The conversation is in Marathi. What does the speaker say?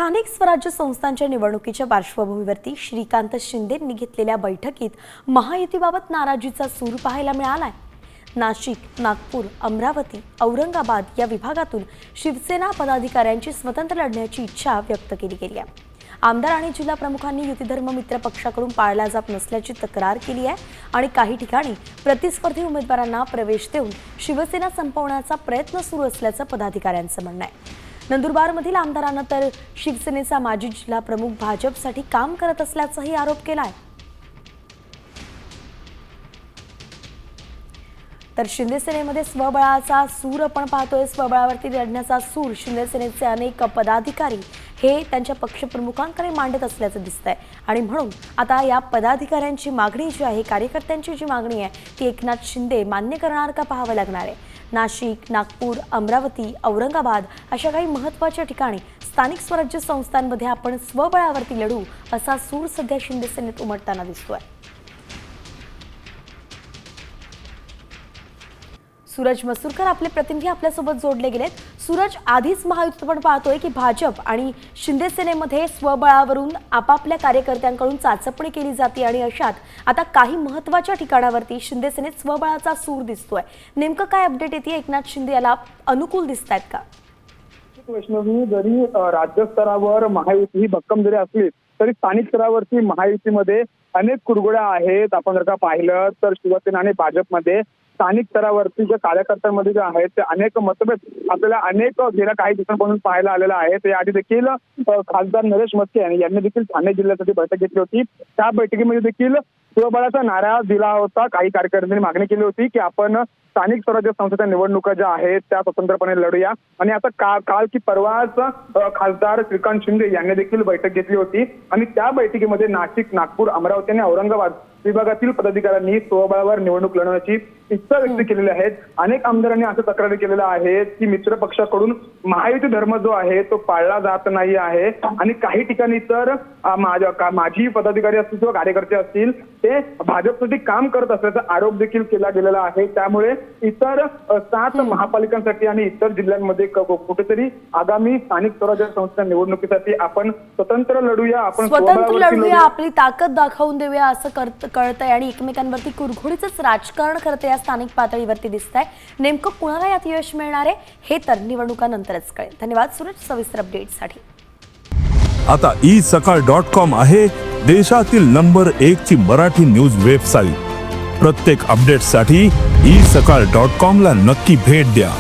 स्थानिक स्वराज्य संस्थांच्या निवडणुकीच्या पार्श्वभूमीवरती श्रीकांत शिंदेंनी घेतलेल्या बैठकीत महायुतीबाबत नाराजीचा सूर पाहायला मिळालाय। नाशिक, नागपूर, अमरावती, औरंगाबाद या विभागातून शिवसेना पदाधिकाऱ्यांची स्वतंत्र लढण्याची इच्छा व्यक्त केली गेली आहे। आमदार आणि जिल्हा प्रमुखांनी युतीधर्म मित्र पक्षाकडून पाळला जात नसल्याची तक्रार केली आहे आणि काही ठिकाणी प्रतिस्पर्धी उमेदवारांना प्रवेश देऊन शिवसेना संपवण्याचा प्रयत्न सुरू असल्याचं पदाधिकाऱ्यांचं म्हणणं आहे। नंदुरबारमधील आमदारांना तर शिवसेनेचा माजी जिल्हा प्रमुख भाजपसाठी काम करत असल्याचाही आरोप केला आहे। तर शिंदे सेनेमध्ये स्वबळाचा सूर आपण पाहतोय। स्वबळावरती लढण्याचा सूर शिंदे सेनेचे अनेक पदाधिकारी हे त्यांच्या पक्षप्रमुखांकडे मांडत असल्याचं दिसतंय आणि म्हणून आता या पदाधिकाऱ्यांची मागणी जी आहे, कार्यकर्त्यांची जी मागणी आहे ती एकनाथ शिंदे मान्य करणार का पाहावं लागणार आहे। नाशिक, नागपूर, अमरावती, औरंगाबाद अशा काही महत्त्वाच्या ठिकाणी स्थानिक स्वराज्य संस्थांमध्ये आपण स्वबळावरती लढू असा सूर सध्या शिंदे सेनेत उमटताना दिसतोय। सूरज मसूरकर आपले प्रतिनिधी आपल्यासोबत जोडले गेलेत। सूरज, आधीच महायुतीत आपण पाहतोय की भाजप आणि शिंदे सेनेमध्ये स्वबळावरून आपापल्या कार्यकर्त्यांकडून चाचपणी केली जाते आणि अशात आता काही महत्त्वाच्या ठिकाणावरती शिंदे सेनेत स्वबळाचा सूर दिसतोय। नेमकं काय अपडेट येते? एकनाथ शिंदे याला अनुकूल दिसतायत का? वैष्णवी, जरी राज्य स्तरावर महायुती ही भक्कम जरी असली तरी स्थानिक स्तरावरती महायुतीमध्ये अनेक कुरघोड्या आहेत। आपण जर का पाहिलं तर शिवसेना आणि भाजपमध्ये स्थानिक स्तरावरती ज्या कार्यकर्त्यांमध्ये जे आहेत ते अनेक मतभेद आपल्याला गेल्या काही दिवसांपासून पाहायला आलेला आहे। त्याआधी देखील खासदार नरेश म्हस्के यांनी देखील ठाणे जिल्ह्यासाठी बैठक घेतली होती। त्या बैठकीमध्ये देखील स्वबळाचा नारा दिला होता। काही कार्यकर्त्यांनी मागणी केली होती की आपण स्थानिक स्वराज्य संस्थेच्या निवडणुका ज्या आहेत त्या स्वतंत्रपणे लढूया आणि आता काल की परवाच खासदार श्रीकांत शिंदे यांनी देखील बैठक घेतली होती आणि त्या बैठकीमध्ये नाशिक, नागपूर, अमरावती आणि औरंगाबाद विभागातील पदाधिकाऱ्यांनी स्वबळावर निवडणूक लढवण्याची इच्छा व्यक्त केलेली आहे। अनेक आमदारांनी असं तक्रारी केलेल्या आहेत की मित्र पक्षाकडून महायुती धर्म जो आहे तो पाळला जात नाही आहे आणि काही ठिकाणी तर माजी पदाधिकारी असतील किंवा कार्यकर्ते असतील ते भाजपसाठी काम करत असल्याचा आरोप देखील केला गेलेला आहे। त्यामुळे इतर 7 महापालिकांसाठी आणि इतर जिल्ह्यांमध्ये कुठेतरी आगामी स्थानिक स्वराज्य संस्था निवडणुकीसाठी आपण स्वतंत्र लढूया, आपण स्वतंत्र लढूया, आपली ताकद दाखवून देऊया असं कळतंय आणि एकमेकांवरती कुरघोडीचंच राजकारण करते या स्थानिक पातळीवरती दिसतंय। नेमकं कुणाला यात यश मिळणार आहे हे तर निवडणुकानंतरच कळेल। धन्यवाद सूरज सविस्तर अपडेटसाठी। आता isakal.com आहे देशातील नंबर 1 ची मराठी न्यूज वेबसाईट। प्रत्येक अपडेटसाठी isakal.com ला नक्की भेट द्या।